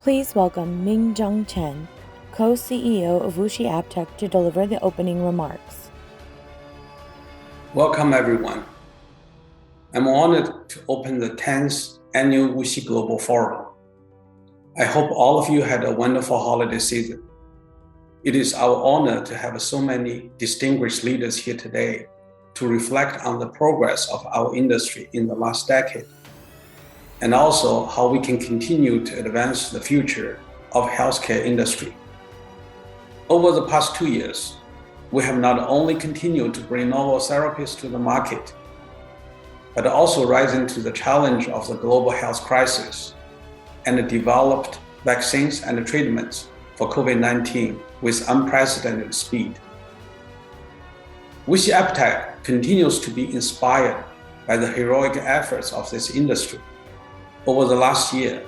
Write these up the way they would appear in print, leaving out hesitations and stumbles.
Please welcome Mingjung Chen, co-CEO of WuXi AppTech, to deliver the opening remarks. Welcome, everyone. I'm honored to open the 10th annual WuXi Global Forum. I hope all of you had a wonderful holiday season. It is our honor to have so many distinguished leaders here today to reflect on the progress of our industry in the last decade, and also how we can continue to advance the future of healthcare industry. Over the past 2 years, we have not only continued to bring novel therapies to the market, but also risen to the challenge of the global health crisis and developed vaccines and treatments for COVID-19 with unprecedented speed. WuXi AppTech continues to be inspired by the heroic efforts of this industry. Over the last year,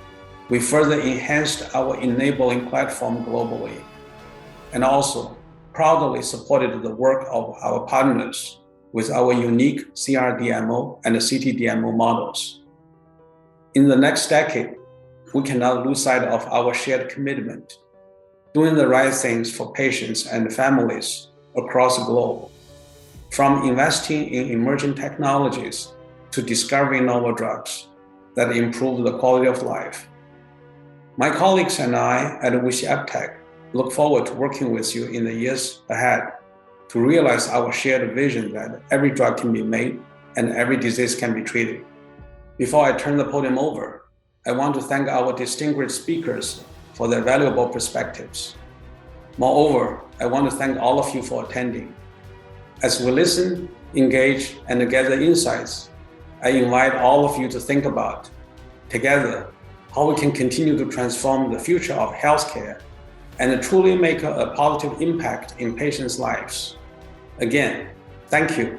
we further enhanced our enabling platform globally, and also proudly supported the work of our partners with our unique CRDMO and CTDMO models. In the next decade, we cannot lose sight of our shared commitment, doing the right things for patients and families across the globe, from investing in emerging technologies to discovering novel drugs that improve the quality of life. My colleagues and I at WuXi AppTech look forward to working with you in the years ahead to realize our shared vision that every drug can be made and every disease can be treated. Before I turn the podium over, I want to thank our distinguished speakers for their valuable perspectives. Moreover, I want to thank all of you for attending. As we listen, engage, and gather insights, I invite all of you to think about, together, how we can continue to transform the future of healthcare and truly make a positive impact in patients' lives. Again, thank you.